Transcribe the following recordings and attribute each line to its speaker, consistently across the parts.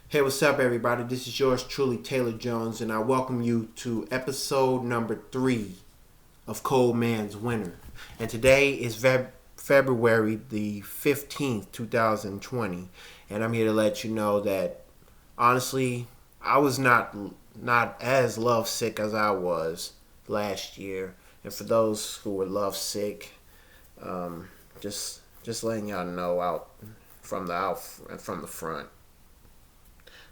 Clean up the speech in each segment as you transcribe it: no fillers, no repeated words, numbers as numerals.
Speaker 1: Hey, what's up, everybody? This is yours truly, Taylor Jones, and I welcome you to episode number 3 of Cold Man's Winter. And today is February the 15th, 2020, and I'm here to let you know that honestly, I was not as lovesick as I was last year. And for those who were lovesick, um, just letting y'all know out from the front.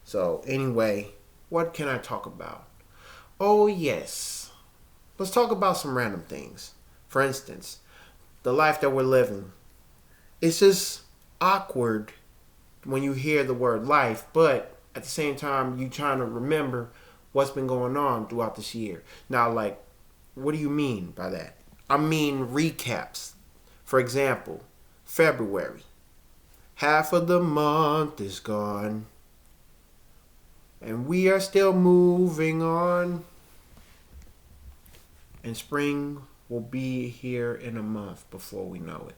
Speaker 1: So, anyway, what can I talk about? Oh, yes. Let's talk about some random things. For instance, the life that we're living. It's just awkward when you hear the word life, but at the same time, you trying to remember what's been going on throughout this year. Now, like, what do you mean by that? I mean recaps. For example, February. Half of the month is gone. And we are still moving on. And spring will be here in a month before we know it.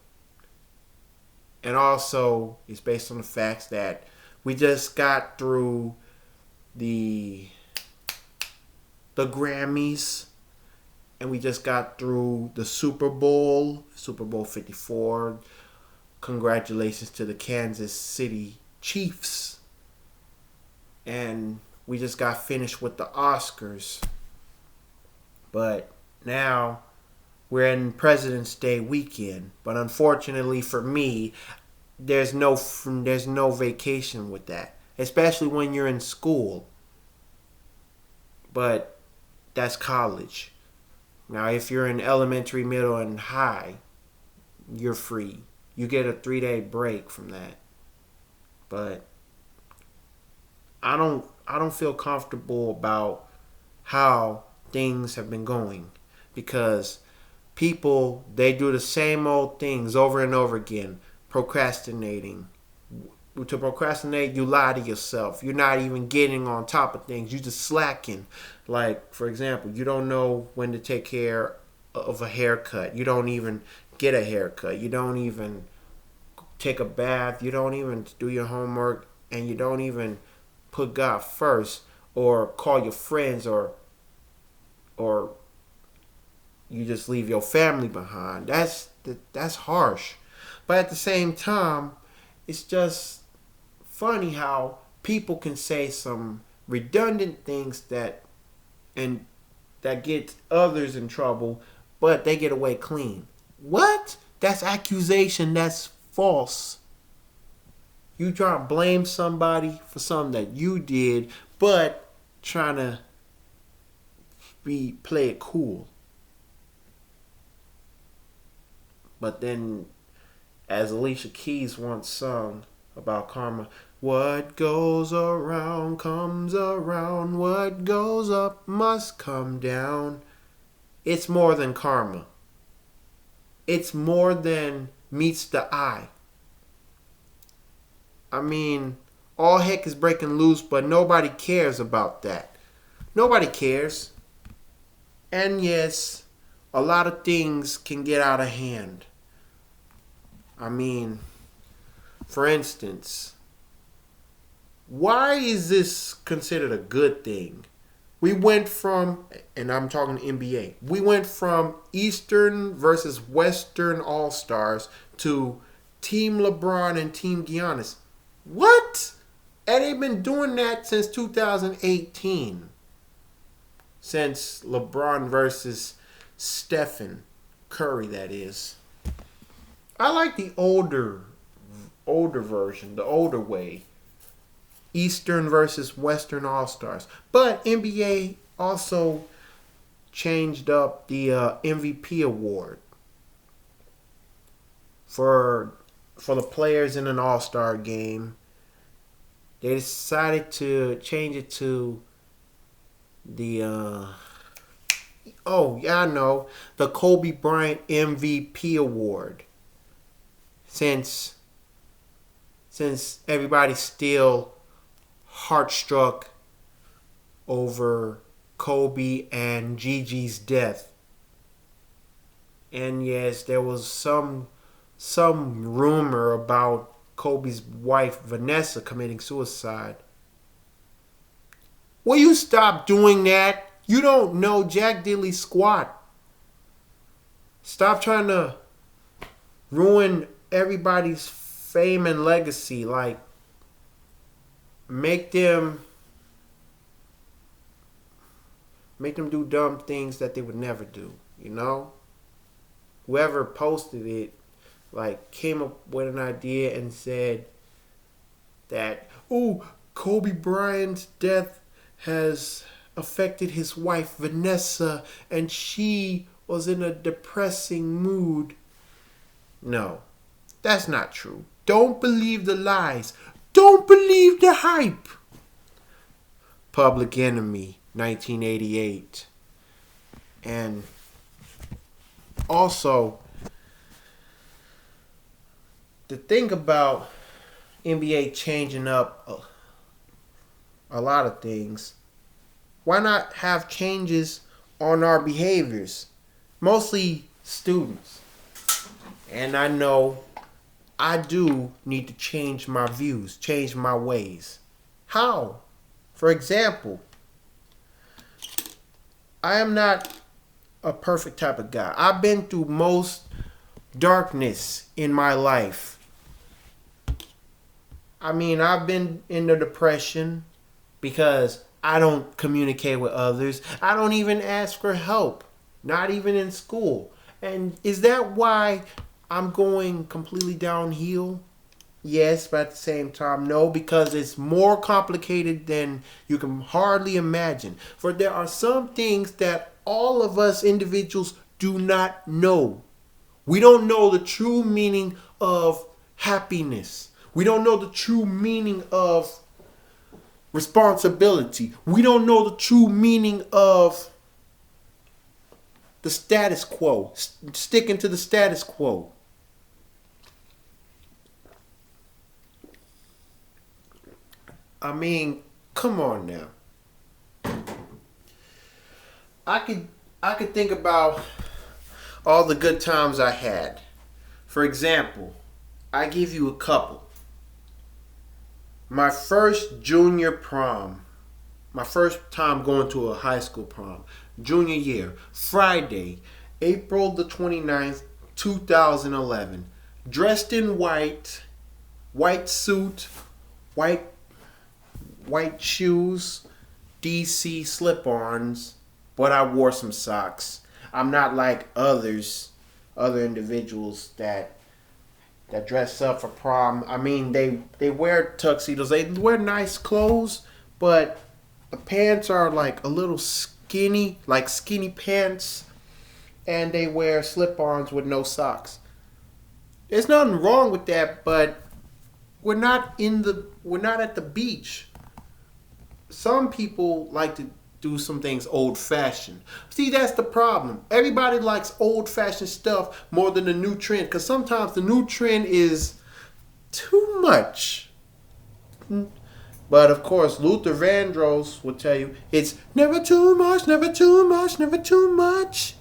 Speaker 1: And also, it's based on the facts that we just got through the Grammys, and we just got through the Super Bowl 54. Congratulations to the Kansas City Chiefs. And we just got finished with the Oscars. But now we're in President's Day weekend. But unfortunately for me, there's no vacation with that, especially when you're in school. But that's college. Now, if you're in elementary, middle, and high, you're free. You get a 3-day break from that. But I don't feel comfortable about how things have been going, because people, they do the same old things over and over again. Procrastinating. To procrastinate, you lie to yourself. You're not even getting on top of things. You just slacking. Like, for example, you don't know when to take care of a haircut. You don't even get a haircut. You don't even take a bath. You don't even do your homework, and you don't even put God first, or call your friends, or you just leave your family behind. That's harsh. But at the same time, it's just funny how people can say some redundant things and that get others in trouble, but they get away clean. What? That's accusation. That's false. You try to blame somebody for something that you did, but trying to play it cool. But then, as Alicia Keys once sung about karma, what goes around comes around. What goes up must come down. It's more than karma. It's more than meets the eye. I mean, all heck is breaking loose, but nobody cares about that. Nobody cares. And yes, a lot of things can get out of hand. I mean, for instance, why is this considered a good thing? We went from, and I'm talking NBA, we went from Eastern versus Western All Stars to Team LeBron and Team Giannis. What? And they've been doing that since 2018. Since LeBron versus Stephen Curry, that is. I like the older version, the older way. Eastern versus Western All Stars. But NBA also changed up the MVP award for the players in an All Star game. They decided to change it to the oh yeah, I know, the Kobe Bryant MVP award. Since everybody's still heartstruck over Kobe and Gigi's death. And yes, there was some rumor about Kobe's wife Vanessa committing suicide. Will you stop doing that? You don't know Jack Diddley squat. Stop trying to ruin everybody's fame and legacy. Like, make them do dumb things that they would never do, you know? Whoever posted it, like, came up with an idea and said that, oh, Kobe Bryant's death has affected his wife, Vanessa, and she was in a depressing mood. No, that's not true. Don't believe the lies. Don't believe the hype. Public Enemy, 1988. And also, the thing about NBA changing up a lot of things, why not have changes on our behaviors? Mostly students. And I know I do need to change my views, change my ways. How? For example, I am not a perfect type of guy. I've been through most darkness in my life. I mean, I've been in the depression because I don't communicate with others. I don't even ask for help, not even in school. And is that why I'm going completely downhill? Yes, but at the same time, no, because it's more complicated than you can hardly imagine. For there are some things that all of us individuals do not know. We don't know the true meaning of happiness. We don't know the true meaning of responsibility. We don't know the true meaning of the status quo, sticking to the status quo. I mean, come on now. I could think about all the good times I had. For example, I give you a couple. My first junior prom. My first time going to a high school prom. Junior year. Friday, April the 29th, 2011. Dressed in white. White suit. White shoes. DC slip-ons. But I wore some socks. I'm not like other individuals that dress up for prom. I mean, they wear tuxedos. They wear nice clothes, but the pants are like a little skinny, like skinny pants, and they wear slip-ons with no socks. There's nothing wrong with that, but we're not at the beach. Some people like to do some things old-fashioned. See, that's the problem. Everybody likes old-fashioned stuff more than the new trend, because sometimes the new trend is too much. But of course, Luther Vandross will tell you it's never too much, never too much, never too much.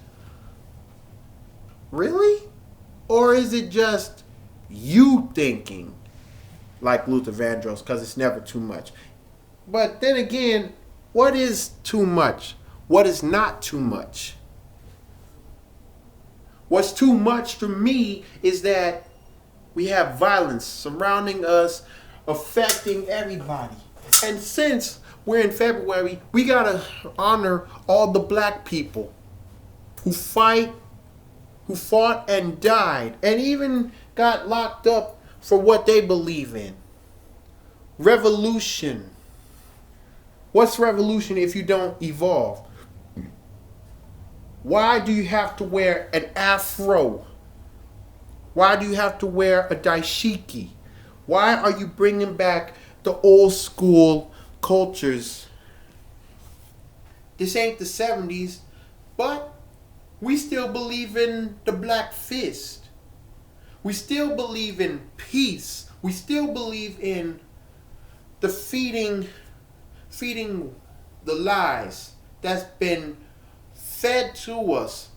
Speaker 1: Really? Or is it just you thinking like Luther Vandross, because it's never too much? But then again, what is too much? What is not too much? What's too much for me is that we have violence surrounding us, affecting everybody. And since we're in February, we gotta honor all the black people who fought and died, and even got locked up for what they believe in. Revolution. What's revolution if you don't evolve? Why do you have to wear an afro? Why do you have to wear a dashiki? Why are you bringing back the old school cultures? This ain't the 70s, but we still believe in the black fist. We still believe in peace. We still believe in the feeding the lies that's been fed to us.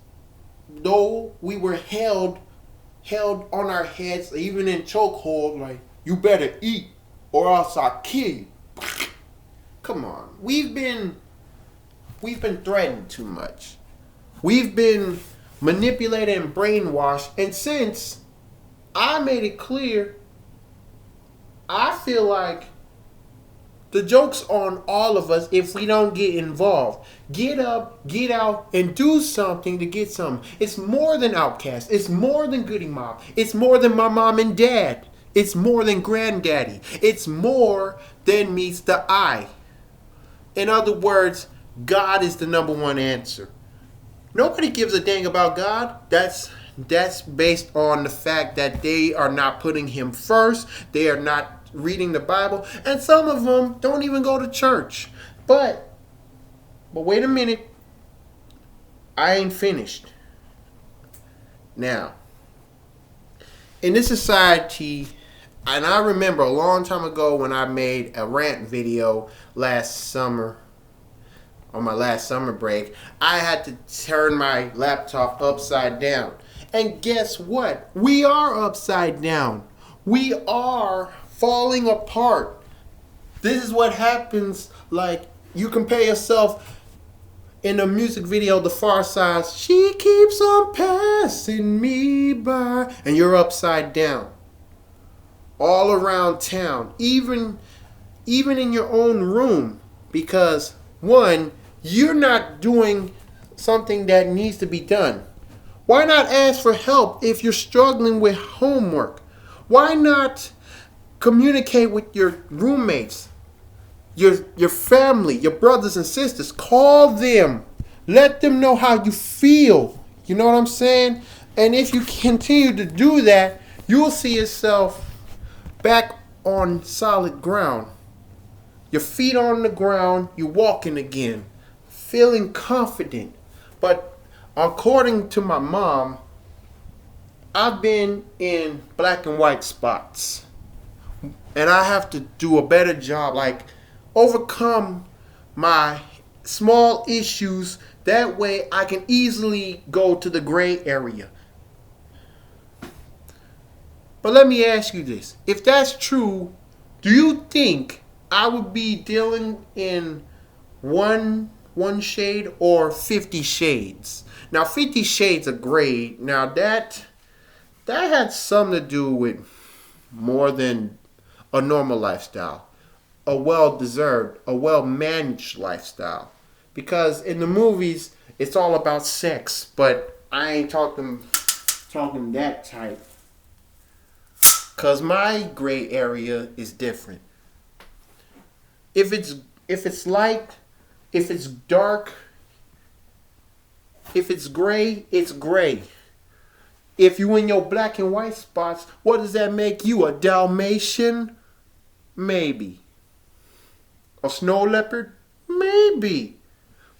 Speaker 1: Though we were held on our heads, even in chokehold, like, you better eat or else I'll kill you. come on. We've been threatened too much. We've been manipulated and brainwashed. And since I made it clear, I feel like the joke's on all of us if we don't get involved. Get up, get out, and do something to get something. It's more than Outkast. It's more than Goody Mob. It's more than my mom and dad. It's more than granddaddy. It's more than meets the eye. In other words, God is the number one answer. Nobody gives a dang about God. That's based on the fact that they are not putting him first. They are not reading the Bible, and some of them don't even go to church. But wait a minute, I ain't finished. Now, in this society, and I remember a long time ago when I made a rant video last summer, on my last summer break, I had to turn my laptop upside down. And guess what? We are upside down. We are falling apart. This is what happens. Like, you compare yourself in a music video, The Far Side, she keeps on passing me by, and you're upside down. All around town, even in your own room, because one, you're not doing something that needs to be done. Why not ask for help if you're struggling with homework? Why not communicate with your roommates, your family, your brothers and sisters? Call them. Let them know how you feel. You know what I'm saying? And if you continue to do that, you'll see yourself back on solid ground. Your feet on the ground, you're walking again, feeling confident. But according to my mom, I've been in black and white spots. And I have to do a better job, like overcome my small issues. That way I can easily go to the gray area. But let me ask you this. If that's true, do you think I would be dealing in one shade or 50 shades? Now, 50 shades of gray, now that had something to do with more than a normal lifestyle, a well-deserved, a well-managed lifestyle. Because in the movies, it's all about sex, but I ain't talking that type. Because my gray area is different. If it's light, if it's dark, if it's gray, it's gray. If you in your black and white spots, what does that make you? A Dalmatian? Maybe. A snow leopard? Maybe.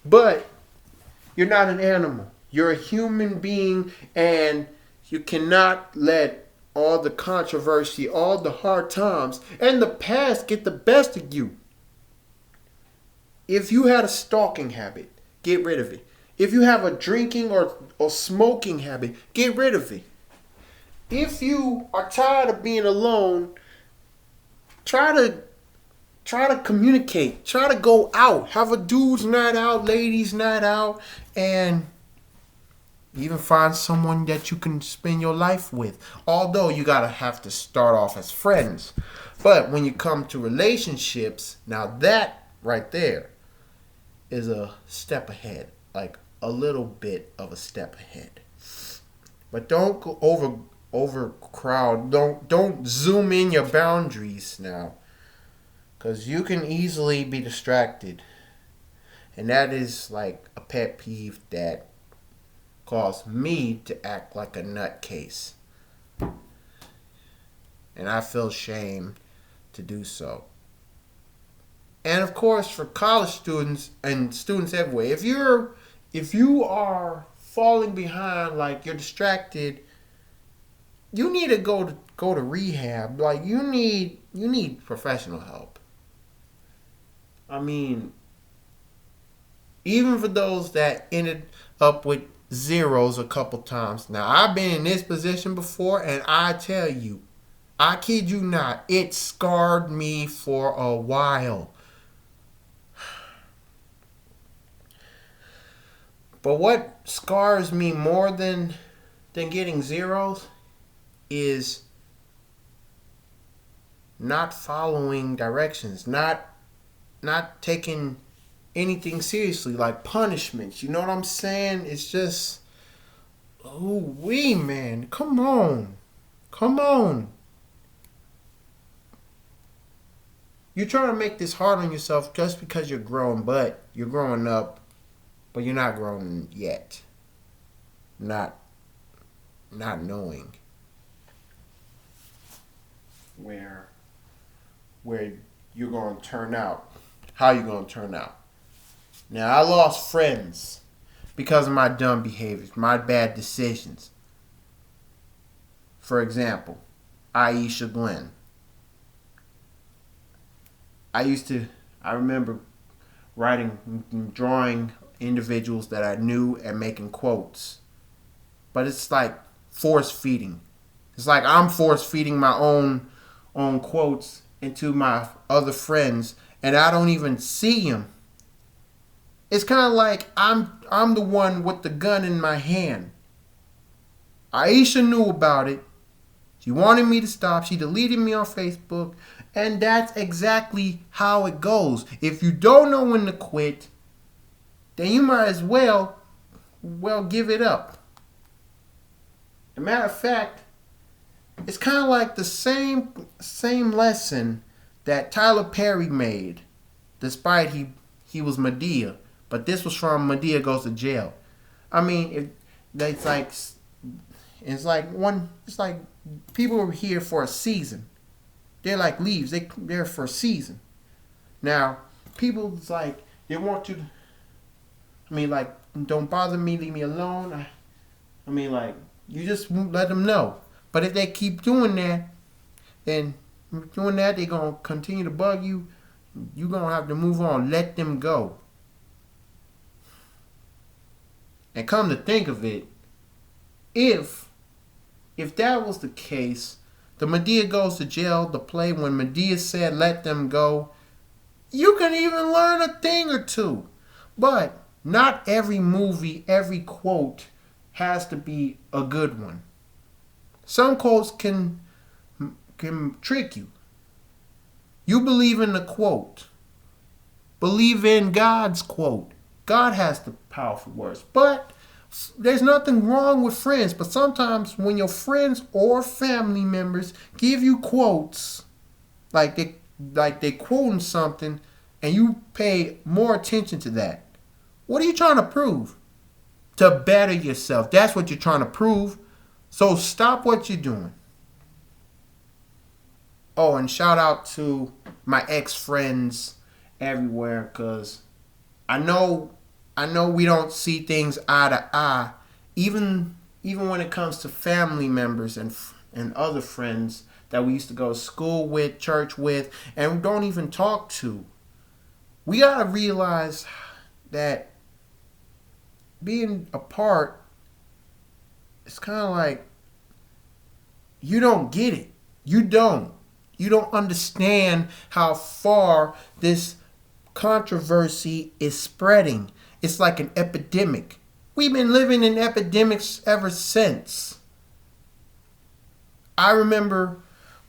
Speaker 1: But you're not an animal. You're a human being, and you cannot let all the controversy, all the hard times, and the past get the best of you. If you had a stalking habit, get rid of it. If you have a drinking or smoking habit, get rid of it. If you are tired of being alone, try to communicate. Try to go out. Have a dude's night out, ladies' night out, and even find someone that you can spend your life with. Although you gotta have to start off as friends. But when you come to relationships, now that right there is a step ahead. Like a little bit of a step ahead. But don't go overcrowd. Don't zoom in your boundaries now. Because you can easily be distracted. And that is like a pet peeve that caused me to act like a nutcase. And I feel shame to do so. And of course, for college students and students everywhere, if you are falling behind, like you're distracted, you need to go to rehab. Like you need professional help. I mean, even for those that ended up with zeros a couple times. Now, I've been in this position before, and I tell you, I kid you not, it scarred me for a while. But what scars me more than getting zeros is not following directions, not taking anything seriously, like punishments. You know what I'm saying? It's just, oh wee, man, come on, come on. You're trying to make this hard on yourself just because you're growing, but you're growing up, but you're not grown yet. Not knowing where you're going to turn out, how you're going to turn out. Now, I lost friends because of my dumb behaviors, my bad decisions. For example, Aisha Glenn. I remember drawing individuals that I knew and making quotes. But it's like force feeding. It's like I'm force feeding my own quotes into my other friends, and I don't even see them. It's kind of like I'm the one with the gun in my hand. Aisha knew about it. She wanted me to stop. She deleted me on Facebook. And that's exactly how it goes. If you don't know when to quit, then you might as well give it up. As a matter of fact, it's kind of like the same lesson that Tyler Perry made, despite he was Madea. But this was from Madea Goes to Jail. I mean, it's like people are here for a season. They're like leaves. They're for a season. Now, people's like they want to. I mean, like, don't bother me, leave me alone. I mean, like, you just let them know. But if they keep doing that, they're gonna continue to bug you. You're gonna have to move on. Let them go. And come to think of it, if that was the case, the Madea Goes to Jail, the play, when Madea said let them go, you can even learn a thing or two. But not every movie, every quote has to be a good one. Some quotes can trick you. You believe in the quote. Believe in God's quote. God has the powerful words. But there's nothing wrong with friends. But sometimes when your friends or family members give you quotes, like they quoting something, and you pay more attention to that. What are you trying to prove? To better yourself. That's what you're trying to prove. So stop what you're doing. Oh, and shout out to my ex-friends everywhere, because I know we don't see things eye to eye, even when it comes to family members and other friends that we used to go to school with, church with, and we don't even talk to. We gotta realize that being apart, it's kind of like you don't get it. You don't understand how far this controversy is spreading. It's like an epidemic. We've been living in epidemics ever since. I remember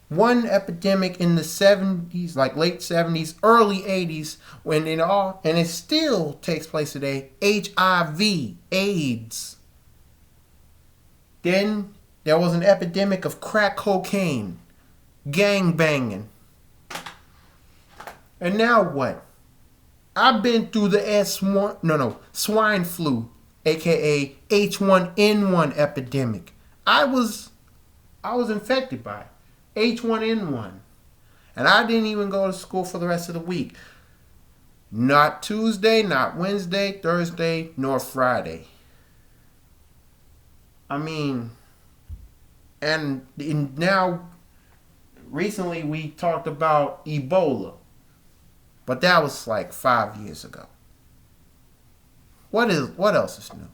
Speaker 1: one epidemic in the 70s, like late 70s, early 80s, and it still takes place today, HIV, AIDS. Then there was an epidemic of crack cocaine, gang banging. And now what? I've been through the swine flu, aka H1N1 epidemic. I was infected by it, H1N1. And I didn't even go to school for the rest of the week. Not Tuesday, not Wednesday, Thursday, nor Friday. I mean, and now recently we talked about Ebola. But that was like 5 years ago. What else is new?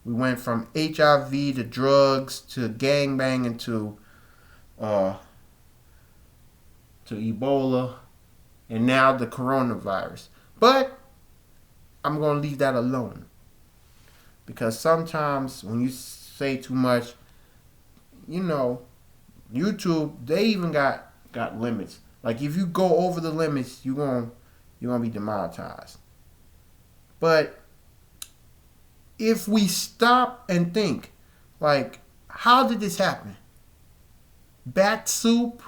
Speaker 1: We went from HIV to drugs to gangbanging to Ebola, and now the coronavirus. But I'm going to leave that alone. Because sometimes when you say too much, YouTube, they even got limits. Like if you go over the limits, you're gonna be demonetized. But if we stop and think, like, how did this happen? Bat soup?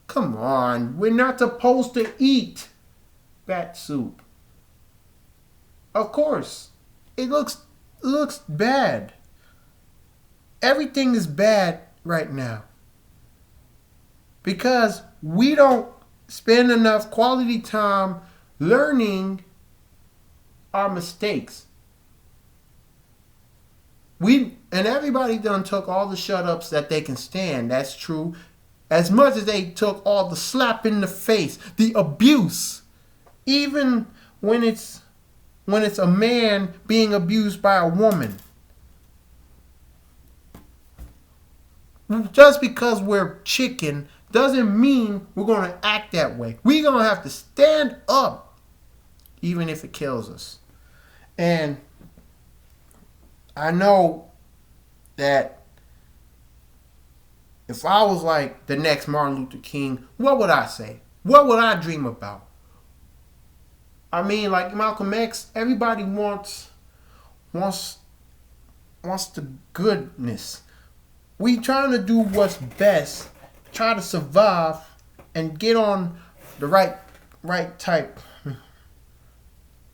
Speaker 1: Come on, we're not supposed to eat bat soup. Of course, it looks bad. Everything is bad right now because we don't spend enough quality time learning our mistakes. And everybody done took all the shut ups that they can stand. That's true. As much as they took all the slap in the face, the abuse, even when it's a man being abused by a woman. Just because we're chicken doesn't mean we're going to act that way. We're going to have to stand up, even if it kills us. And I know that if I was like the next Martin Luther King, what would I say? What would I dream about? I mean, like Malcolm X, everybody wants the goodness. We trying to do what's best, try to survive, and get on the right type,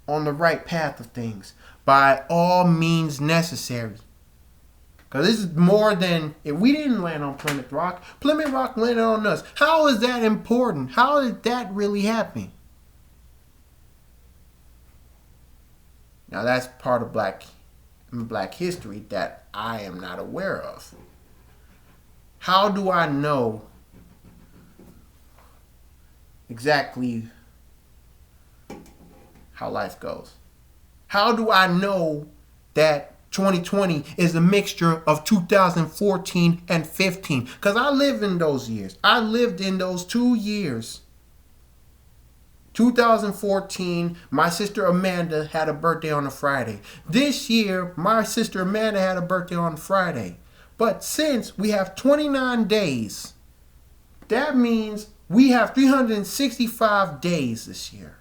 Speaker 1: on the right path of things by all means necessary. Because this is more than, if we didn't land on Plymouth Rock, Plymouth Rock landed on us. How is that important? How did that really happen? Now that's part of black history that I am not aware of. How do I know exactly how life goes? How do I know that 2020 is a mixture of 2014 and 15? Because I lived in those years. I lived in those 2 years. 2014, my sister Amanda had a birthday on a Friday. This year, my sister Amanda had a birthday on Friday. But since we have 29 days, that means we have 365 days this year.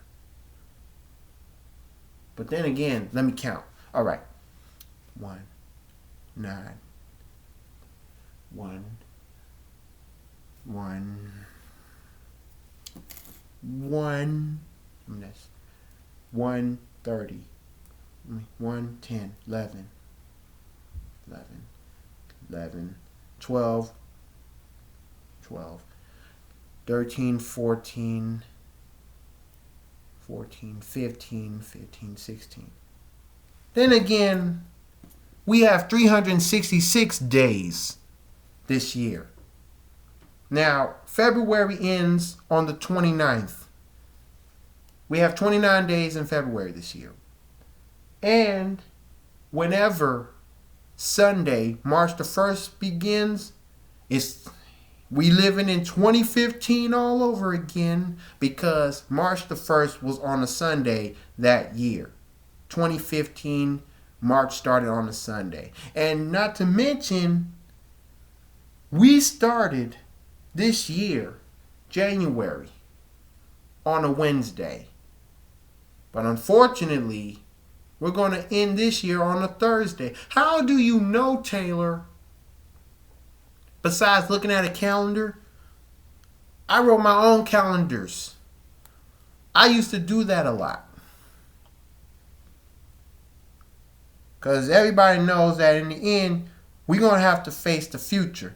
Speaker 1: But then again, let me count. All right. 1, 9, 1, 1, 1, that's 1, 30, 1, 10, 11, 11, 11, 12, 12, 13, 14, 14, 15, 15, 16. Then again, we have 366 days this year. Now, February ends on the 29th. We have 29 days in February this year. And whenever Sunday, March the 1st begins, we living in 2015 all over again because March the 1st was on a Sunday that year. 2015, March started on a Sunday. And not to mention, we started this year, January, on a Wednesday. But unfortunately, we're going to end this year on a Thursday. How do you know, Taylor? Besides looking at a calendar, I wrote my own calendars. I used to do that a lot. Because everybody knows that in the end, we're going to have to face the future.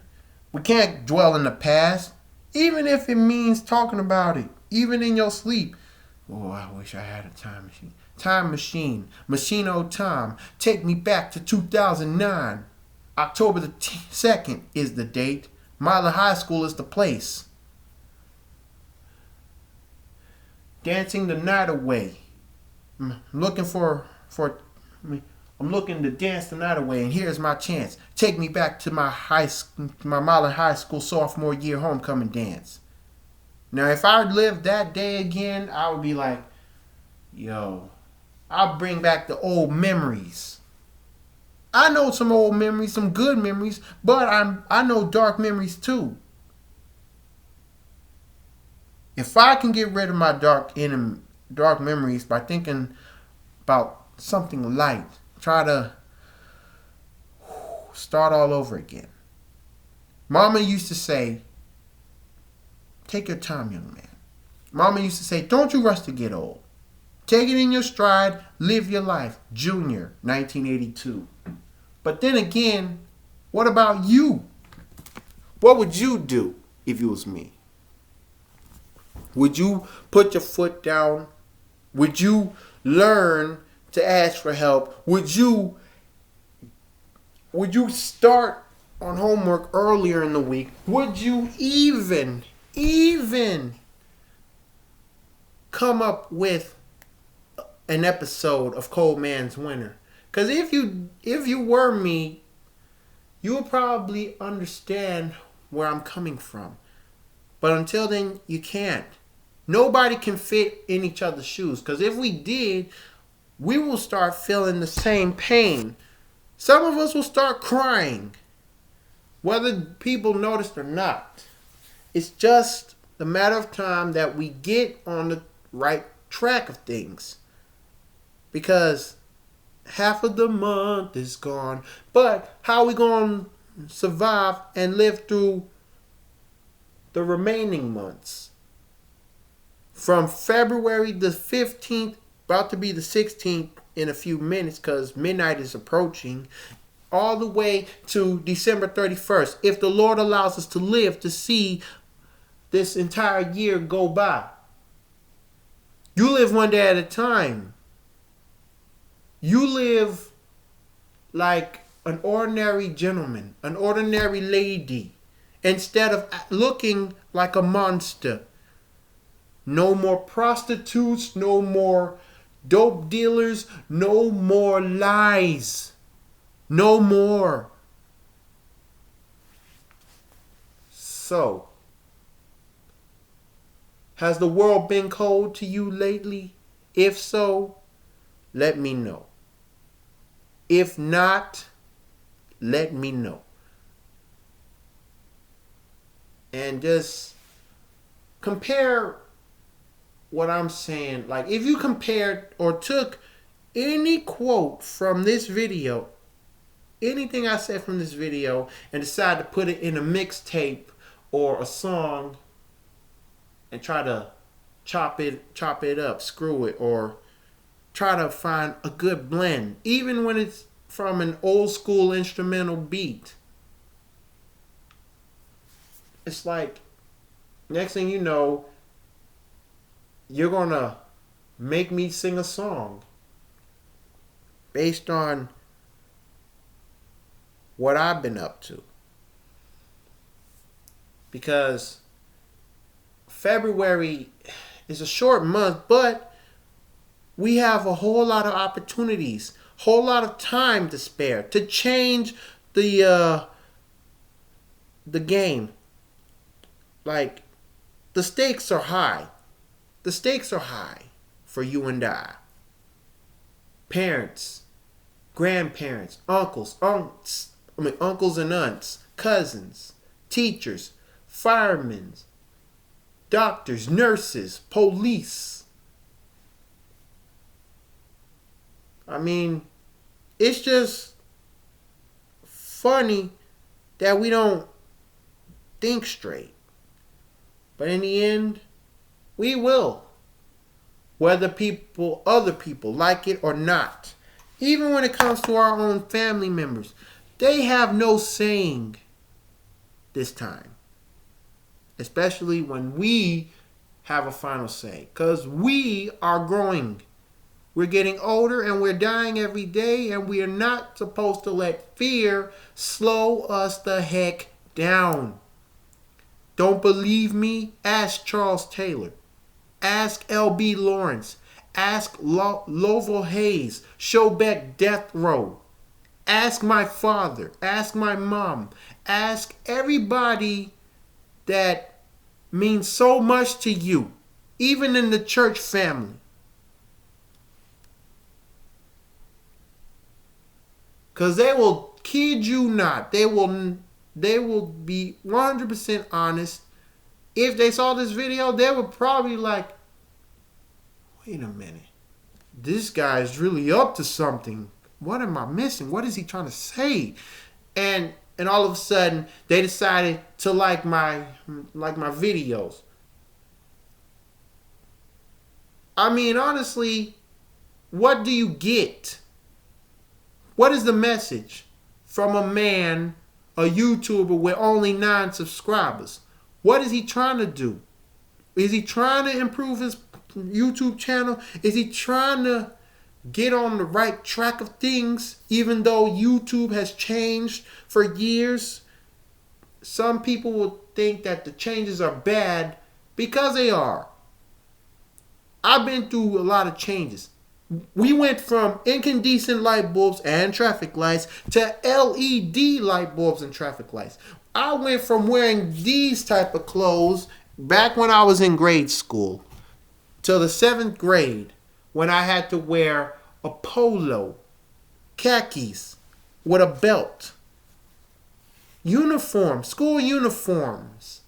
Speaker 1: We can't dwell in the past, even if it means talking about it, even in your sleep. Oh, I wish I had a time machine. Time machine. Machine of time. Take me back to 2009. October the 2nd is the date. Mila High School is the place. Dancing the night away. I'm looking I'm looking to dance the night away, and here's my chance. Take me back to my Mila High School sophomore year homecoming dance. Now, if I lived that day again, I would be like, yo, I'll bring back the old memories. I know some old memories, some good memories, but I know dark memories too. If I can get rid of my dark memories by thinking about something light, try to start all over again. Mama used to say, take your time, young man. Mama used to say, don't you rush to get old. Take it in your stride, live your life. Junior, 1982. But then again, what about you? What would you do if it was me? Would you put your foot down? Would you learn to ask for help? Would you start on homework earlier in the week? Would you even come up with an episode of Cold Man's Winter? Because if you were me, you would probably understand where I'm coming from. But until then, you can't. Nobody can fit in each other's shoes. Because if we did, we will start feeling the same pain. Some of us will start crying, whether people notice or not. It's just a matter of time that we get on the right track of things. Because half of the month is gone. But how are we going to survive and live through the remaining months? From February the 15th, about to be the 16th in a few minutes because midnight is approaching, all the way to December 31st. If the Lord allows us to live to see this entire year go by. You live one day at a time. You live like an ordinary gentleman, an ordinary lady, instead of looking like a monster. No more prostitutes, no more dope dealers, no more lies. No more. So, has the world been cold to you lately? If so, let me know. If not, let me know. And just compare what I'm saying. Like, if you compared or took any quote from this video, anything I said from this video, and decide to put it in a mixtape or a song and try to chop it up, screw it, or try to find a good blend, even when it's from an old school instrumental beat, it's like next thing you know, you're gonna make me sing a song based on what I've been up to. Because February is a short month, but we have a whole lot of opportunities, whole lot of time to spare to change the game. Like, the stakes are high. The stakes are high for you and I. Parents, grandparents, uncles and aunts, cousins, teachers, firemen, doctors, nurses, police. I mean, it's just funny that we don't think straight. But in the end, we will. Whether other people like it or not. Even when it comes to our own family members, they have no saying this time. Especially when we have a final say. Because we are growing. We're getting older and we're dying every day, and we are not supposed to let fear slow us the heck down. Don't believe me? Ask Charles Taylor. Ask L.B. Lawrence. Ask Lovell Hayes. Showbeck Death Row. Ask my father. Ask my mom. Ask everybody that means so much to you, even in the church family. Because they will kid you not. They will be 100% honest. If they saw this video, they would probably like, wait a minute. This guy is really up to something. What am I missing? What is he trying to say? And all of a sudden, they decided to like my videos. I mean, honestly, what do you get? What is the message from a man, a YouTuber with only 9 subscribers? What is he trying to do? Is he trying to improve his YouTube channel? Is he trying to get on the right track of things, even though YouTube has changed for years? Some people will think that the changes are bad because they are. I've been through a lot of changes. We went from incandescent light bulbs and traffic lights to LED light bulbs and traffic lights. I went from wearing these type of clothes back when I was in grade school till the 7th grade, when I had to wear a polo, khakis with a belt, uniform, school uniforms.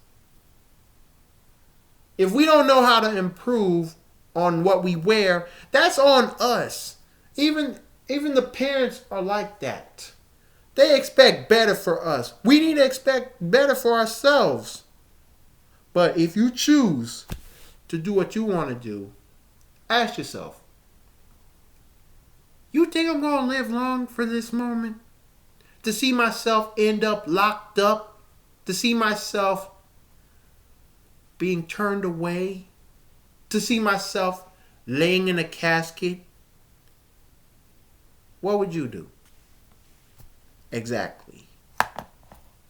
Speaker 1: If we don't know how to improve on what we wear, that's on us. Even the parents are like that. They expect better for us. We need to expect better for ourselves. But if you choose to do what you want to do, ask yourself, you think I'm going to live long for this moment? To see myself end up locked up? To see myself being turned away? To see myself laying in a casket? What would you do? Exactly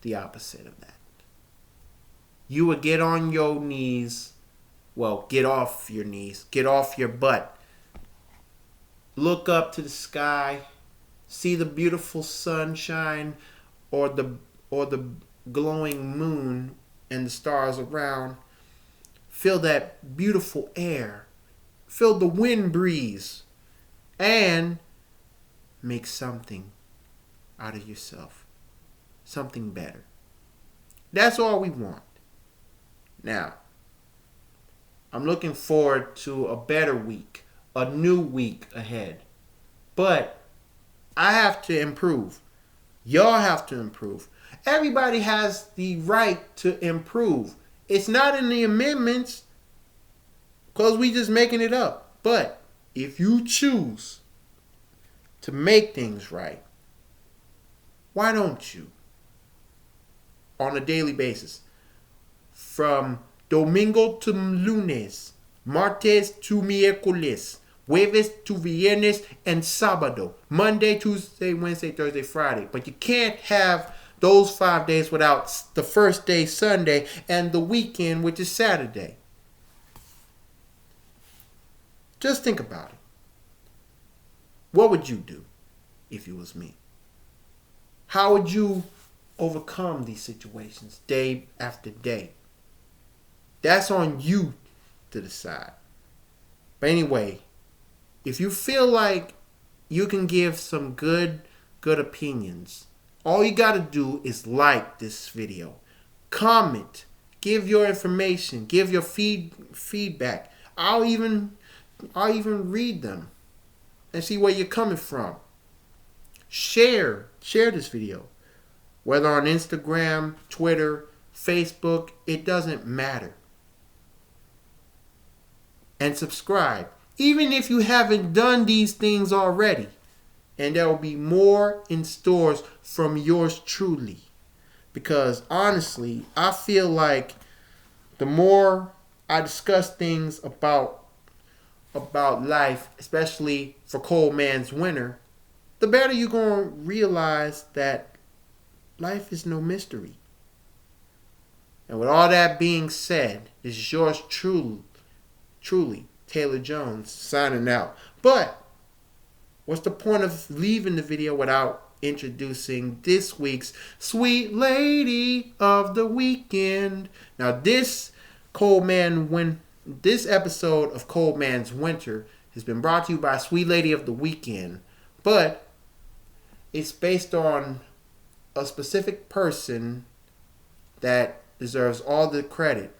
Speaker 1: the opposite of that. You would get on your knees. Well, get off your knees. Get off your butt. Look up to the sky. See the beautiful sunshine or the glowing moon and the stars around. Feel that beautiful air. Feel the wind breeze. And make something out of yourself. Something better. That's all we want. Now, I'm looking forward to a better week. A new week ahead. But I have to improve. Y'all have to improve. Everybody has the right to improve. It's not in the amendments because we just making it up. But if you choose to make things right, why don't you? On a daily basis. From domingo to lunes, martes to miércoles, jueves to viernes, and sábado. Monday, Tuesday, Wednesday, Thursday, Friday. But you can't have those 5 days without the first day, Sunday, and the weekend, which is Saturday. Just think about it. What would you do if you was me? How would you overcome these situations day after day? That's on you to decide. But anyway, if you feel like you can give some good opinions, all you got to do is like this video. Comment. Give your information. Give your feedback. I'll even read them and see where you're coming from. Share this video. Whether on Instagram, Twitter, Facebook, it doesn't matter. And subscribe, even if you haven't done these things already. And there will be more in stores from yours truly. Because honestly, I feel like the more I discuss things about life, especially for Cold Man's Winter, the better you're going to realize that life is no mystery. And with all that being said, this is yours truly, Taylor Jones, signing out. But what's the point of leaving the video without introducing this week's Sweet Lady of the Weekend? Now, this episode of Cold Man's Winter has been brought to you by Sweet Lady of the Weekend. But It's based on a specific person that deserves all the credit.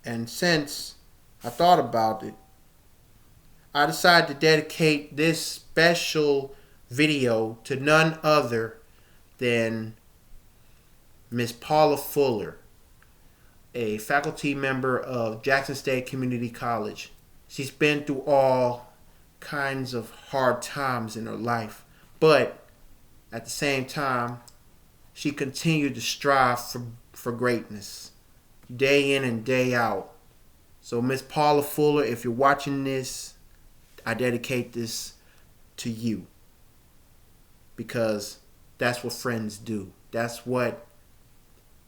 Speaker 1: And since I thought about it, I decided to dedicate this special video to none other than Miss Paula Fuller, a faculty member of Jackson State Community College. She's been through all kinds of hard times in her life, but at the same time, she continued to strive for greatness day in and day out. So Miss Paula Fuller, if you're watching this, I dedicate this to you, because that's what friends do. That's what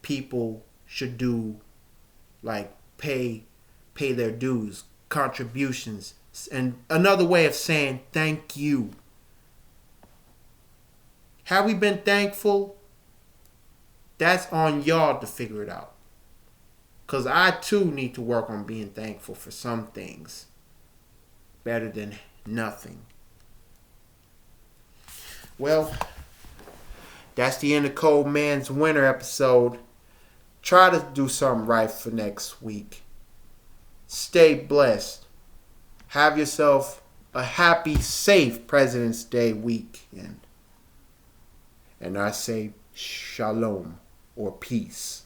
Speaker 1: people should do, like pay their dues, contributions, and another way of saying thank you. Have we been thankful? That's on y'all to figure it out. Because I too need to work on being thankful for some things. Better than nothing. Well, that's the end of Cold Man's Winter episode. Try to do something right for next week. Stay blessed. Have yourself a happy, safe President's Day weekend. And I say shalom, or peace.